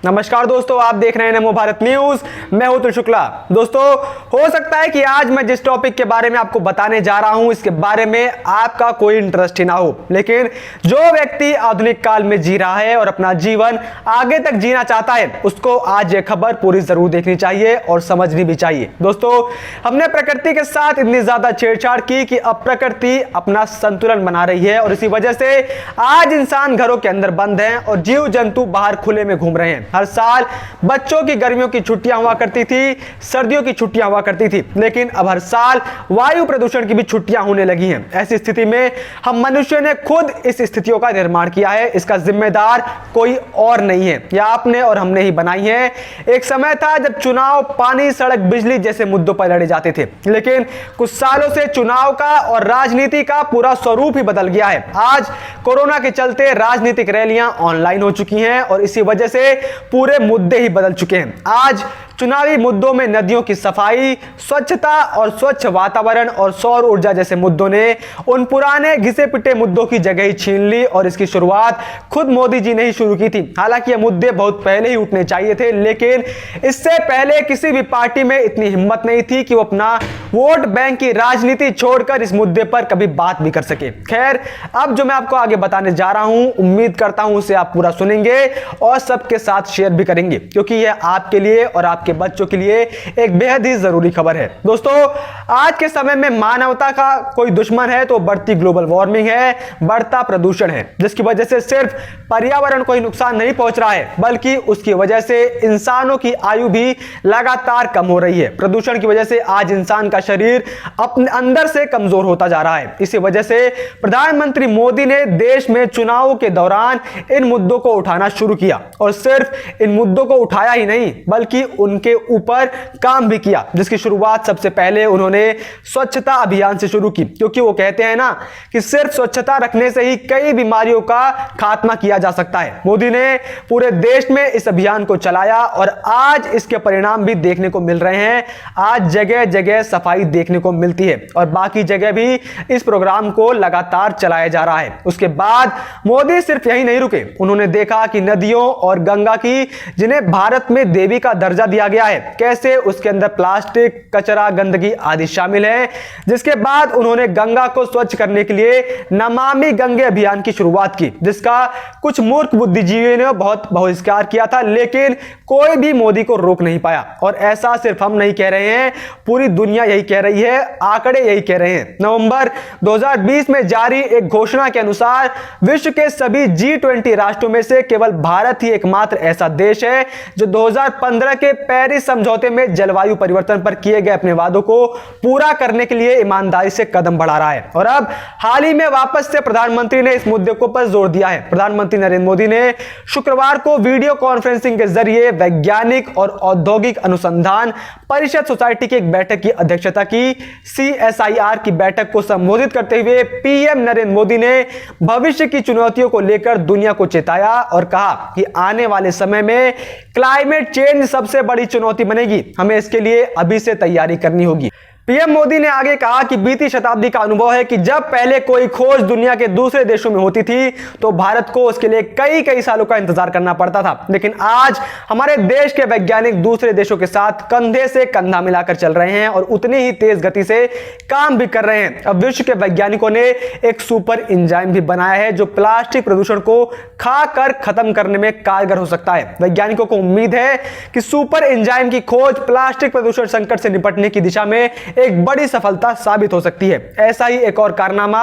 नमस्कार दोस्तों, आप देख रहे हैं नमो भारत न्यूज। मैं हूं तुल शुक्ला। दोस्तों, हो सकता है कि आज मैं जिस टॉपिक के बारे में आपको बताने जा रहा हूं इसके बारे में आपका कोई इंटरेस्ट ही ना हो, लेकिन जो व्यक्ति आधुनिक काल में जी रहा है और अपना जीवन आगे तक जीना चाहता है उसको आज यह खबर पूरी जरूर देखनी चाहिए और समझनी भी चाहिए। दोस्तों, हमने प्रकृति के साथ इतनी ज्यादा छेड़छाड़ की कि अब प्रकृति अपना संतुलन बना रही है और इसी वजह से आज इंसान घरों के अंदर बंद हैं और जीव जंतु बाहर खुले में घूम रहे हैं। हर साल बच्चों की गर्मियों की छुट्टियां हुआ करती थी, सर्दियों की छुट्टियां हुआ करती थी, लेकिन अब हर साल वायु प्रदूषण की भी छुट्टियां होने लगी हैं। ऐसी स्थिति में हम मनुष्य ने खुद इस स्थितियों का निर्माण किया है। इसका जिम्मेदार कोई और नहीं है, यह आपने और हमने ही बनाई है। एक समय था जब चुनाव, पानी, सड़क, बिजली जैसे मुद्दों पर लड़े जाते थे, लेकिन कुछ सालों से चुनाव का और राजनीति का पूरा स्वरूप ही बदल गया है। आज कोरोना के चलते राजनीतिक रैलियां ऑनलाइन हो चुकी हैं और इसी वजह से पूरे मुद्दे ही बदल चुके हैं। आज चुनावी मुद्दों में नदियों की सफाई, स्वच्छता और स्वच्छ वातावरण और सौर ऊर्जा जैसे मुद्दों ने उन पुराने घिसे पिटे मुद्दों की जगह ही छीन ली और इसकी शुरुआत खुद मोदी जी ने ही शुरू की थी। हालांकि ये मुद्दे बहुत पहले ही उठने चाहिए थे, लेकिन इससे पहले किसी भी पार्टी में इतनी हिम्मत नहीं थी कि वो अपना वोट बैंक की राजनीति छोड़कर इस मुद्दे पर कभी बात भी कर सके। खैर, अब जो मैं आपको आगे बताने जा रहा हूं, उम्मीद करता हूं उसे आप पूरा सुनेंगे और सबके साथ शेयर भी करेंगे, क्योंकि यह आपके लिए और आपके बच्चों के लिए एक बेहद ही जरूरी खबर है। दोस्तों, आज के समय में मानवता का कोई दुश्मन है तो बढ़ती ग्लोबल वार्मिंग है, बढ़ता प्रदूषण है, जिसकी वजह से सिर्फ पर्यावरण को ही नुकसान नहीं पहुंच रहा है, बल्कि उसकी वजह से इंसानों की आयु भी लगातार कम हो रही है। प्रदूषण की वजह से आज इंसान का शरीर अपने अंदर से कमजोर होता जा रहा है। इसी वजह से प्रधानमंत्री मोदी ने देश में चुनावों के दौरान इन मुद्दों को उठाना शुरू किया और सिर्फ इन मुद्दों को उठाया ही नहीं बल्कि उनके ऊपर काम भी किया, जिसकी शुरुआत सबसे पहले उन्होंने स्वच्छता अभियान से शुरू की, क्योंकि वो कहते हैं ना कि सिर्फ स्वच्छता रखने से ही कई बीमारियों का खात्मा किया जा सकता है। मोदी ने पूरे देश में इस अभियान को चलाया और आज इसके परिणाम भी देखने को मिल रहे हैं। आज जगह जगह सफाई देखने को मिलती है और बाकी जगह भी इस प्रोग्राम को लगातार चलाया जा रहा है। उसके बाद मोदी सिर्फ यही नहीं रुके, उन्होंने देखा कि नदियों और गंगा की, जिन्हें भारत में देवी का दर्जा दिया गया है, कैसे उसके अंदर प्लास्टिक, कचरा, गंदगी आदि शामिल है। जिसके बाद उन्होंने गंगा को स्वच्छ करने के लिए नमामि गंगे अभियान की शुरुआत की, जिसका कुछ मूर्ख बुद्धिजीवियों ने बहुत बहिष्कार किया था, लेकिन कोई भी मोदी को रोक नहीं पाया। और ऐसा सिर्फ हम नहीं कह रहे हैं, पूरी दुनिया यही कह रही है, आंकड़े यही कह रहे हैं। नवंबर 2020 में जारी एक घोषणा के अनुसार विश्व के सभी G20 राष्ट्रों में से केवल भारत ही एकमात्र ऐसा देश है जो 2015 के पेरिस समझौते में जलवायु परिवर्तन पर किए गए अपने वादों को पूरा करने के लिए ईमानदारी से कदम बढ़ा रहा है। और अब हाल ही में वापस से प्रधानमंत्री ने इस मुद्दे को पर जोर दिया है। प्रधानमंत्री नरेंद्र मोदी ने शुक्रवार को वीडियो कॉन्फ्रेंसिंग के जरिए वैज्ञानिक और औद्योगिक अनुसंधान परिषद सोसाइटी की एक बैठक की अध्यक्षता की। CSIR की बैठक को संबोधित करते हुए पीएम नरेंद्र मोदी ने भविष्य की चुनौतियों को लेकर दुनिया को चेताया और कहा कि आने वाले समय में क्लाइमेट चेंज सबसे बड़ी चुनौती बनेगी, हमें इसके लिए अभी से तैयारी करनी होगी। पीएम मोदी ने आगे कहा कि बीती शताब्दी का अनुभव है कि जब पहले कोई खोज दुनिया के दूसरे देशों में होती थी तो भारत को उसके लिए कई कई सालों का इंतजार करना पड़ता था, लेकिन आज हमारे देश के वैज्ञानिक दूसरे देशों के साथ कंधे से कंधा मिलाकर चल रहे हैं और उतनी ही तेज गति से काम भी कर रहे हैं। अब विश्व के वैज्ञानिकों ने एक सुपर एंजाइम भी बनाया है जो प्लास्टिक प्रदूषण को खाकर खत्म करने में कारगर हो सकता है। वैज्ञानिकों को उम्मीद है कि सुपर एंजाइम की खोज प्लास्टिक प्रदूषण संकट से निपटने की दिशा में एक बड़ी सफलता साबित हो सकती है। ऐसा ही एक और कारनामा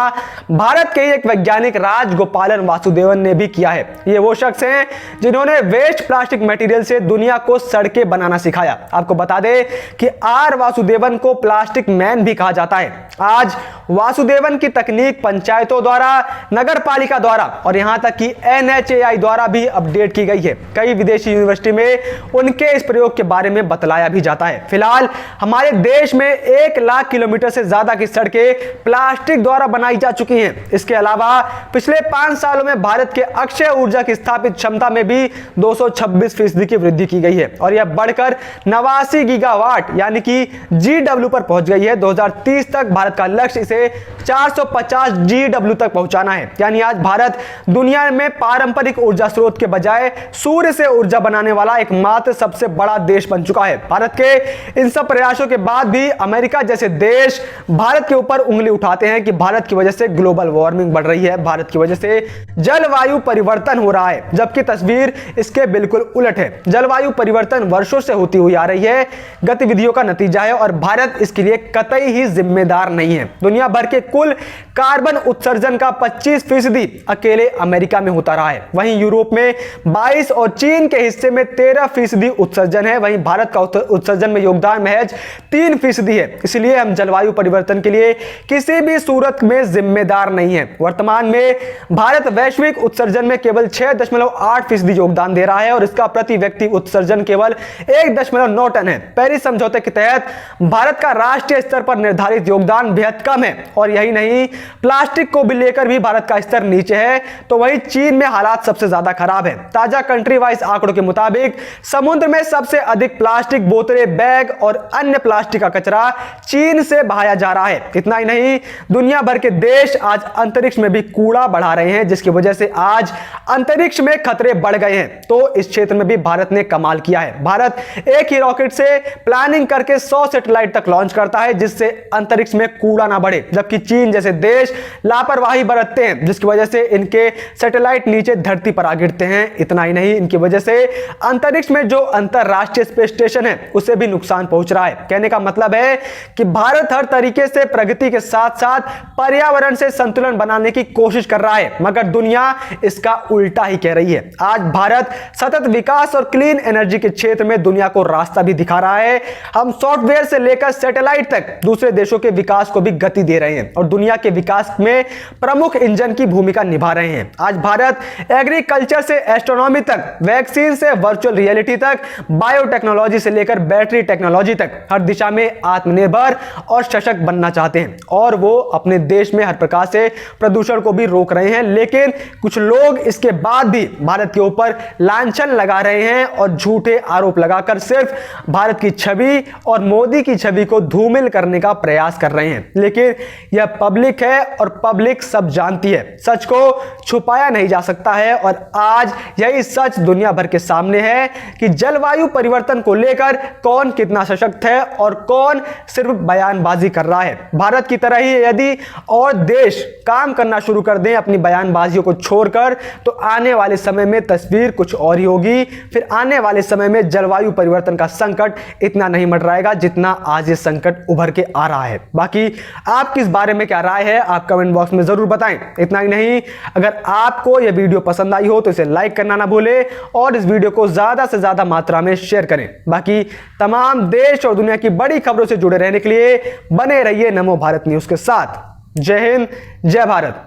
भारत के एक वैज्ञानिक राजगोपालन वासुदेवन ने भी किया है। ये वो शख्स हैं जिन्होंने वेस्ट प्लास्टिक मटेरियल से दुनिया को सड़कें बनाना सिखाया। आपको बता दें कि आर वासुदेवन को प्लास्टिक मैन भी कहा जाता है। आज वासुदेवन की तकनीक पंचायतों द्वारा, नगर पालिका द्वारा और यहां तक कि NHAI द्वारा भी अपडेट की गई है। कई विदेशी यूनिवर्सिटी में उनके इस प्रयोग के बारे में बतलाया भी जाता है। फिलहाल हमारे देश में 1,00,000 किलोमीटर से ज्यादा की सड़कें प्लास्टिक द्वारा बनाई जा चुकी हैं। इसके अलावा पिछले 5 सालों में भारत के अक्षय ऊर्जा की स्थापित क्षमता में भी 226% की वृद्धि की गई है और यह बढ़कर 89 गीगावाट यानी कि GW पर पहुंच गई है। 2030 तक भारत का लक्ष्य इसे 450 GW तक पहुंचाना है। यानी आज भारत दुनिया में पारंपरिक ऊर्जा स्रोत के बजाय सूर्य से ऊर्जा बनाने वाला एकमात्र सबसे बड़ा देश बन चुका है। भारत के इन सब प्रयासों के बाद भी अमेरिका जैसे देश भारत के ऊपर उंगली उठाते हैं कि भारत की वजह से ग्लोबल वार्मिंग बढ़ रही है, भारत की वजह से जलवायु परिवर्तन हो रहा है, जबकि तस्वीर इसके बिल्कुल उलट है। जलवायु परिवर्तन वर्षों से होती हुई आ रही है, गतिविधियों का नतीजा है और भारत इसके लिए कतई ही जिम्मेदार नहीं है। दुनिया भर के कुल कार्बन उत्सर्जन का 25% अकेले अमेरिका में होता रहा है। वहीं यूरोप में 22 और चीन के हिस्से में 13% उत्सर्जन है। वहीं भारत का उत्सर्जन में योगदान महज 3% है। इसलिए हम जलवायु परिवर्तन के लिए किसी भी सूरत में जिम्मेदार नहीं है। वर्तमान में भारत वैश्विक उत्सर्जन में केवल 6.8% योगदान दे रहा है और इसका प्रति व्यक्ति उत्सर्जन केवल 1.9 टन है। पेरिस समझौते के तहत भारत का राष्ट्रीय स्तर पर निर्धारित योगदान बेहद कम है और यही नहीं, प्लास्टिक को भी लेकर भी भारत का स्तर नीचे है। तो वहीं चीन में हालात सबसे ज्यादा खराब है। ताजा कंट्री वाइज आंकड़ों के मुताबिक समुद्र में सबसे अधिक प्लास्टिक बोतलें, बैग और अन्य प्लास्टिक का कचरा चीन से बहाया जा रहा है। इतना ही नहीं, दुनिया भर के देश आज अंतरिक्ष में भी कूड़ा बढ़ा रहे हैं, जिसकी वजह से आज अंतरिक्ष में खतरे बढ़ गए हैं। तो इस क्षेत्र में भी भारत ने कमाल किया है। भारत एक ही रॉकेट से प्लानिंग करके 100 सैटेलाइट तक लॉन्च करता है, जिससे अंतरिक्ष में कूड़ा ना बढ़े, जबकि चीन जैसे देश लापरवाही बरतते हैं, जिसकी वजह से इनके सैटेलाइट नीचे धरती पर आ गिरते हैं। इतना ही नहीं, इनकी वजह से अंतरिक्ष में जो अंतरराष्ट्रीय स्पेस स्टेशन है उसे भी नुकसान पहुंच रहा है। कहने का मतलब है कि भारत हर तरीके से प्रगति के साथ साथ पर्यावरण से संतुलन बनाने की कोशिश कर रहा है, मगर दुनिया इसका उल्टा ही कह रही है। आज भारत सतत विकास और क्लीन एनर्जी के क्षेत्र में दुनिया को रास्ता भी दिखा रहा है। हम सॉफ्टवेयर से लेकर सैटेलाइट तक दूसरे देशों के विकास को भी गति दे रहे हैं और दुनिया के विकास में प्रमुख इंजन की भूमिका निभा रहे हैं। आज भारत एग्रीकल्चर से एस्ट्रोनॉमी तक, वैक्सीन से वर्चुअल रियलिटी तक, बायोटेक्नोलॉजी से लेकर बैटरी टेक्नोलॉजी तक हर दिशा में आत्मनिर्भर और सशक्त बनना चाहते हैं और वो अपने देश में हर प्रकार से प्रदूषण को भी रोक रहे हैं। लेकिन कुछ लोग इसके बाद भी भारत के ऊपर लांछन लगा रहे हैं और झूठे आरोप लगाकर सिर्फ भारत की छवि और मोदी की छवि को धूमिल करने का प्रयास कर रहे हैं। लेकिन यह पब्लिक है और पब्लिक सब जानती है, सच को छुपाया नहीं जा सकता है और आज यही सच दुनिया भर के सामने है कि जलवायु परिवर्तन को लेकर कौन कितना सशक्त है और कौन सिर्फ बयानबाजी कर रहा है। भारत की तरह ही यदि और देश काम करना शुरू कर दें अपनी बयानबाजियों को छोड़कर, तो आने वाले समय में तस्वीर कुछ और ही होगी। फिर आने वाले समय में जलवायु परिवर्तन का संकट इतना नहीं मंडराएगा जितना आज ये संकट उभर के आ रहा है। बाकी आपकी इस बारे में क्या राय है, आप कमेंट बॉक्स में जरूर बताएं। इतना ही नहीं, अगर आपको यह वीडियो पसंद आई हो तो इसे लाइक करना ना भूलें और इस वीडियो को ज्यादा से ज्यादा मात्रा में शेयर करें। बाकी तमाम देश और दुनिया की बड़ी खबरों से जुड़े रहने के लिए बने रहिए नमो भारत न्यूज के साथ। जय हिंद, जय भारत।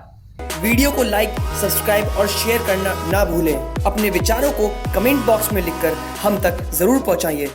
वीडियो को लाइक, सब्सक्राइब और शेयर करना ना भूलें। अपने विचारों को कमेंट बॉक्स में लिखकर हम तक जरूर पहुंचाइए।